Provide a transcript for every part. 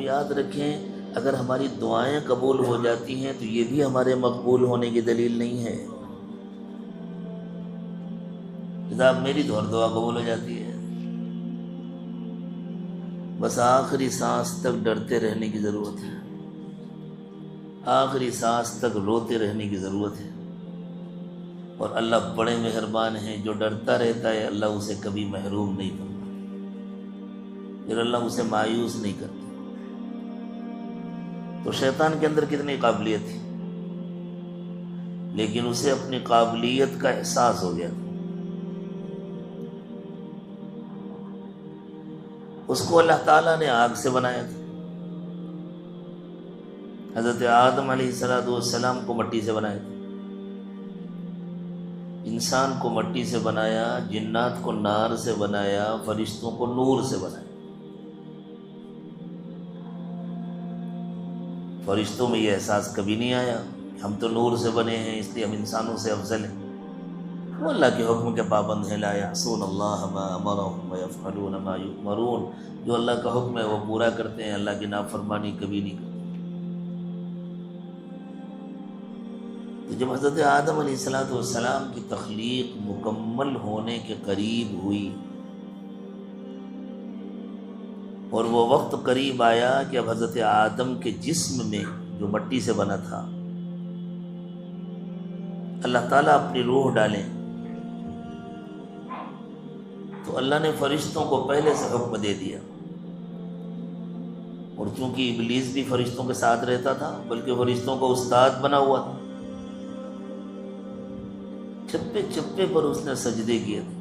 یاد رکھیں اگر ہماری دعائیں قبول ہو جاتی ہیں تو یہ بھی ہمارے مقبول ہونے کی دلیل نہیں ہے۔ جناب میری تو ہر دعا قبول ہو جاتی ہے، بس آخری سانس تک ڈرتے رہنے کی ضرورت ہے، آخری سانس تک روتے رہنے کی ضرورت ہے۔ اور اللہ بڑے مہربان ہیں، جو ڈرتا رہتا ہے اللہ اسے کبھی محروم نہیں کرتا، پھر اللہ اسے مایوس نہیں کرتا۔ تو شیطان کے اندر کتنی قابلیت تھی، لیکن اسے اپنی قابلیت کا احساس ہو گیا تھا۔ اس کو اللہ تعالیٰ نے آگ سے بنایا تھا، حضرت آدم علیہ السلام کو مٹی سے بنایا تھا، انسان کو مٹی سے بنایا، جنات کو نار سے بنایا، فرشتوں کو نور سے بنایا۔ فرشتوں میں یہ احساس کبھی نہیں آیا کہ ہم تو نور سے بنے ہیں اس لیے ہم انسانوں سے افضل ہیں۔ وہ اللہ کے حکم کے پابند ہیں، لا یعصون اللہ ما امرهم ویفعلون ما یؤمرون، جو اللہ کا حکم ہے وہ پورا کرتے ہیں، اللہ کی نافرمانی کبھی نہیں کرتے۔ تو جب حضرت آدم علیہ السلام کی تخلیق مکمل ہونے کے قریب ہوئی اور وہ وقت قریب آیا کہ اب حضرت آدم کے جسم میں جو مٹی سے بنا تھا اللہ تعالیٰ اپنی روح ڈالیں، تو اللہ نے فرشتوں کو پہلے سے حکم دے دیا، اور چونکہ ابلیس بھی فرشتوں کے ساتھ رہتا تھا بلکہ فرشتوں کو استاد بنا ہوا تھا، چپے چپے پر اس نے سجدے کیے تھے،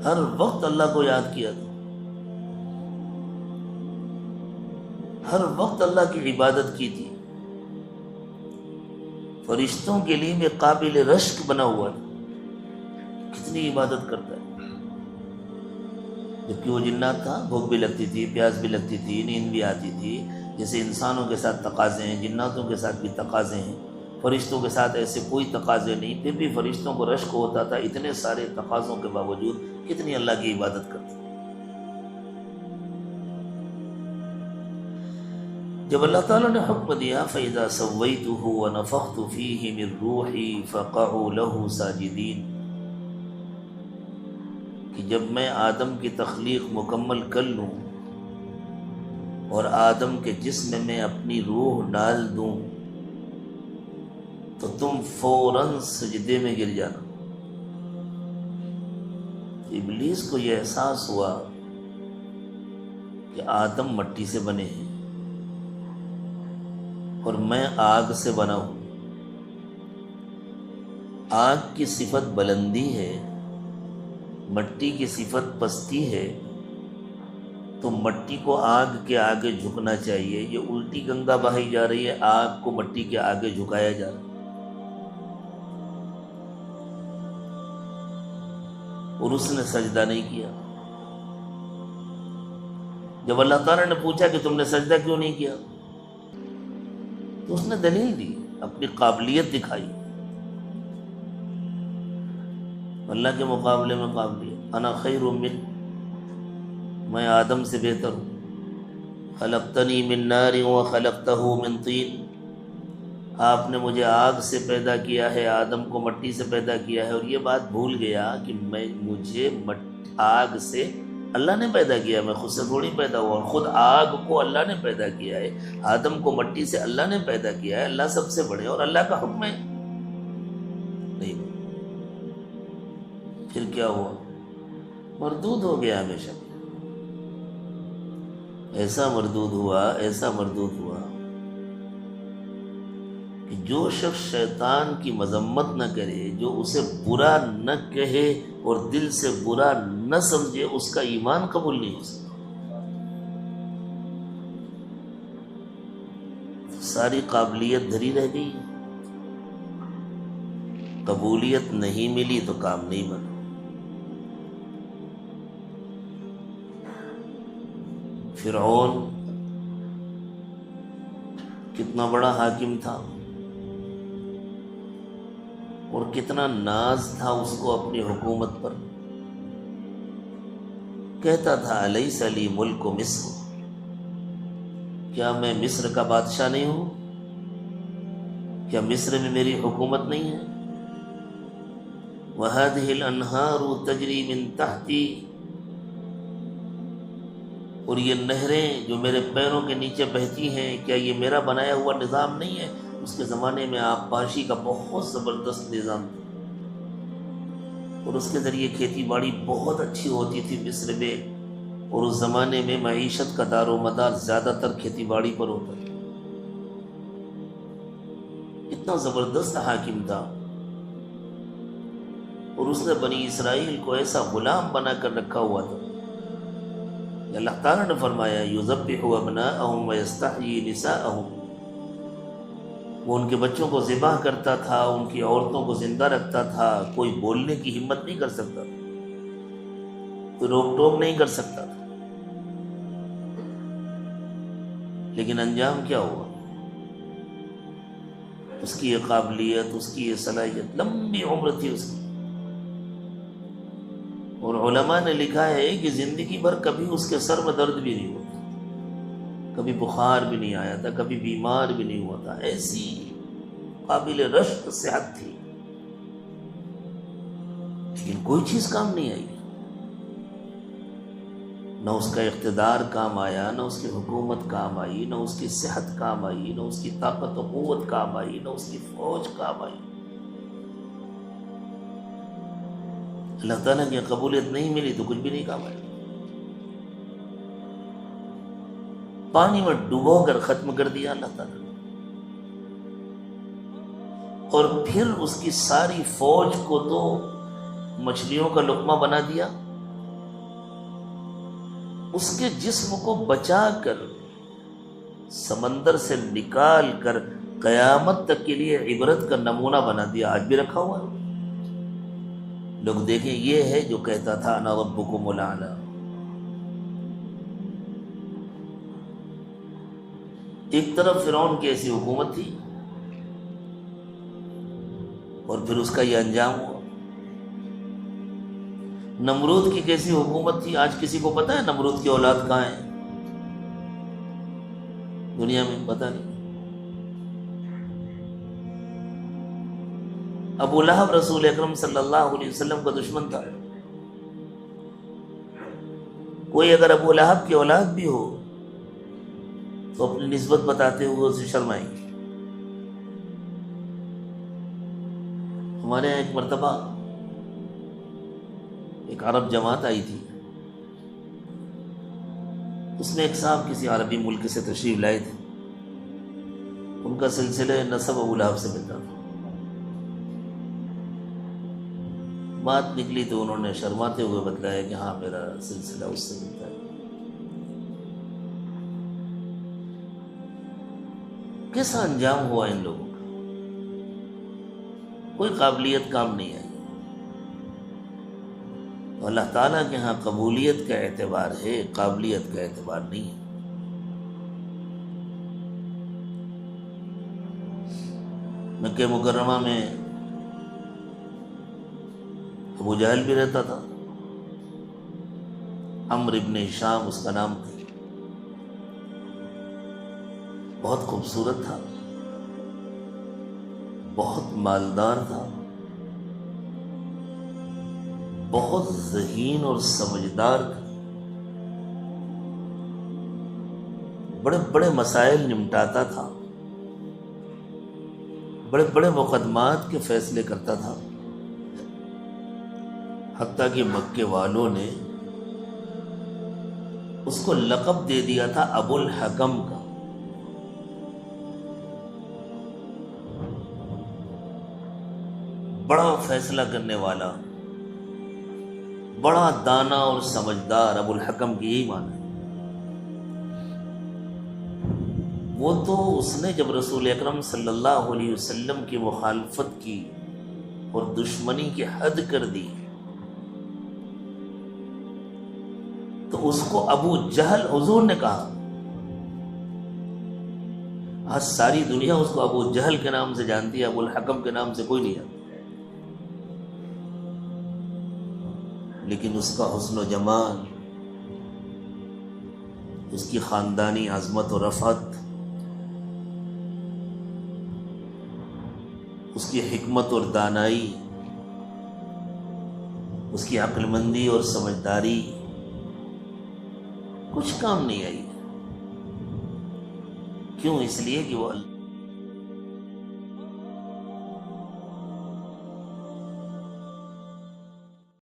ہر وقت اللہ کو یاد کیا تھا، ہر وقت اللہ کی عبادت کی تھی، فرشتوں کے لیے میں قابل رشک بنا ہوا تھا، کتنی عبادت کرتا ہے۔ جبکہ وہ جنات تھا، بھوک بھی لگتی تھی، پیاس بھی لگتی تھی، نیند بھی آتی تھی، جیسے انسانوں کے ساتھ تقاضے ہیں، جناتوں کے ساتھ بھی تقاضے ہیں، فرشتوں کے ساتھ ایسے کوئی تقاضے نہیں، پھر بھی فرشتوں کو رشک ہوتا تھا، اتنے سارے تقاضوں کے باوجود کتنی اللہ کی عبادت کرتے۔ جب اللہ تعالیٰ نے حکم دیا فَإِذَا سَوَّيْتُهُ وَنَفَخْتُ فِيهِ مِن رُوحِي فَقَعُوا لَهُ سَاجِدِينَ، کہ جب میں آدم کی تخلیق مکمل کر لوں اور آدم کے جسم میں اپنی روح ڈال دوں تو تم فوراً سجدے میں گر جانا۔ ابلیس کو یہ احساس ہوا کہ آدم مٹی سے بنے ہیں اور میں آگ سے بنا ہوں، آگ کی صفت بلندی ہے، مٹی کی صفت پستی ہے، تو مٹی کو آگ کے آگے جھکنا چاہیے، یہ الٹی گنگا بہائی جا رہی ہے، آگ کو مٹی کے آگے جھکایا جا رہا ہے، اور اس نے سجدہ نہیں کیا۔ جب اللہ تعالیٰ نے پوچھا کہ تم نے سجدہ کیوں نہیں کیا، تو اس نے دلیل دی، اپنی قابلیت دکھائی، اللہ کے مقابلے میں قابلیت، انا خیر من، میں آدم سے بہتر ہوں، خلقتنی من نار وخلقتہ من طین، آپ نے مجھے آگ سے پیدا کیا ہے، آدم کو مٹی سے پیدا کیا ہے، اور یہ بات بھول گیا کہ مجھے آگ سے اللہ نے پیدا کیا، میں خود سے تھوڑی پیدا ہوا، اور خود آگ کو اللہ نے پیدا کیا ہے، آدم کو مٹی سے اللہ نے پیدا کیا ہے، اللہ سب سے بڑے، اور اللہ کا حکم ہے نہیں۔ پھر کیا ہوا؟ مردود ہو گیا ہمیشہ، ایسا مردود ہوا کہ جو شخص شیطان کی مذمت نہ کرے، جو اسے برا نہ کہے اور دل سے برا نہ سمجھے، اس کا ایمان قبول نہیں ہو سکتا۔ ساری قابلیت دھری رہ گئی، قبولیت نہیں ملی تو کام نہیں بنا۔ فرعون کتنا بڑا حاکم تھا اور کتنا ناز تھا اس کو اپنی حکومت پر، کہتا تھا الیس لی ملک مصر، کیا میں مصر کا بادشاہ نہیں ہوں؟ کیا مصر میں میری حکومت نہیں ہے؟ وَهَذِهِ الْأَنْهَارُ تَجْرِي مِن تَحْتِي، اور یہ نہریں جو میرے پیروں کے نیچے بہتی ہیں، کیا یہ میرا بنایا ہوا نظام نہیں ہے؟ اس کے زمانے میں آبپاشی کا بہت زبردست نظام تھا، اور اس کے ذریعے کھیتی باڑی بہت اچھی ہوتی تھی مصر میں، اور اس زمانے میں معیشت کا دار و مدار زیادہ تر کھیتی باڑی پر ہوتا تھا۔ اتنا زبردست حاکم تھا، اور اس نے بنی اسرائیل کو ایسا غلام بنا کر رکھا ہوا تھا کہ اللہ تعالیٰ نے فرمایا یذبح ابناءهم ویستحیی نساءهم، وہ ان کے بچوں کو ذبح کرتا تھا، ان کی عورتوں کو زندہ رکھتا تھا، کوئی بولنے کی ہمت نہیں کر سکتا تھا، کوئی روک ٹوک نہیں کر سکتا تھا۔ لیکن انجام کیا ہوا؟ اس کی یہ قابلیت، اس کی یہ صلاحیت، لمبی عمر تھی اس کی، اور علماء نے لکھا ہے کہ زندگی بھر کبھی اس کے سر میں درد بھی نہیں ہوتا، کبھی بخار بھی نہیں آیا تھا، کبھی بیمار بھی نہیں ہوا تھا، ایسی قابل رشک صحت تھی، لیکن کوئی چیز کام نہیں آئی، نہ اس کا اقتدار کام آیا، نہ اس کی حکومت کام آئی، نہ اس کی صحت کام آئی، نہ اس کی طاقت و قوت کام آئی، نہ اس کی فوج کام آئی۔ اللہ تعالیٰ کی قبولیت نہیں ملی تو کچھ بھی نہیں کام آیا، پانی میں ڈبو کر ختم کر دیا اللہ تعالیٰ نے، اور پھر اس کی ساری فوج کو تو مچھلیوں کا لقمہ بنا دیا، اس کے جسم کو بچا کر سمندر سے نکال کر قیامت تک کے لیے عبرت کا نمونہ بنا دیا، آج بھی رکھا ہوا ہے۔ لوگ دیکھیں، یہ ہے جو کہتا تھا انا ربکم الاعلی۔ ایک طرف فرعون کی ایسی حکومت تھی، اور پھر اس کا یہ انجام ہوا۔ نمرود کی کیسی حکومت تھی، آج کسی کو پتہ ہے نمرود کی اولاد کہاں ہے دنیا میں؟ پتہ نہیں۔ ابو لہب رسول اکرم صلی اللہ علیہ وسلم کا دشمن تھا، کوئی اگر ابو لہب کی اولاد بھی ہو تو اپنی نسبت بتاتے ہوئے اسے شرمائیں گے۔ ہمارے یہاں ایک مرتبہ ایک عرب جماعت آئی تھی، اس میں ایک صاحب کسی عربی ملک سے تشریف لائے تھے، ان کا سلسلہ نسب ابو لہب سے ملتا تھا۔ بات نکلی تو انہوں نے شرماتے ہوئے بتلایا کہ ہاں میرا سلسلہ اس سے ملتا ہے۔ کیسا انجام ہوا ان لوگوں کا؟ کوئی قابلیت کام نہیں آئی۔ تو اللہ تعالیٰ کے ہاں قبولیت کا اعتبار ہے، قابلیت کا اعتبار نہیں ہے۔ مکہ مکرمہ میں ابو جہل بھی رہتا تھا، عمرو ابن ہشام اس کا نام تھا، بہت خوبصورت تھا، بہت مالدار تھا، بہت ذہین اور سمجھدار تھا، بڑے بڑے مسائل نمٹاتا تھا، بڑے بڑے مقدمات کے فیصلے کرتا تھا، حتیٰ کہ مکے والوں نے اس کو لقب دے دیا تھا ابو الحکم کا۔ بڑا فیصلہ کرنے والا، بڑا دانا اور سمجھدار، ابو الحکم کی یہی معنی ہے۔ وہ تو اس نے جب رسول اکرم صلی اللہ علیہ وسلم کی مخالفت کی اور دشمنی کی حد کر دی تو اس کو ابو جہل حضور نے کہا۔ آج ساری دنیا اس کو ابو جہل کے نام سے جانتی ہے، ابو الحکم کے نام سے کوئی نہیں جانتا، لیکن اس کا حسن و جمال، اس کی خاندانی عظمت و رفعت، اس کی حکمت اور دانائی، اس کی عقل مندی اور سمجھداری کچھ کام نہیں آئی۔ کیوں؟ اس لیے کہ وہ اللہ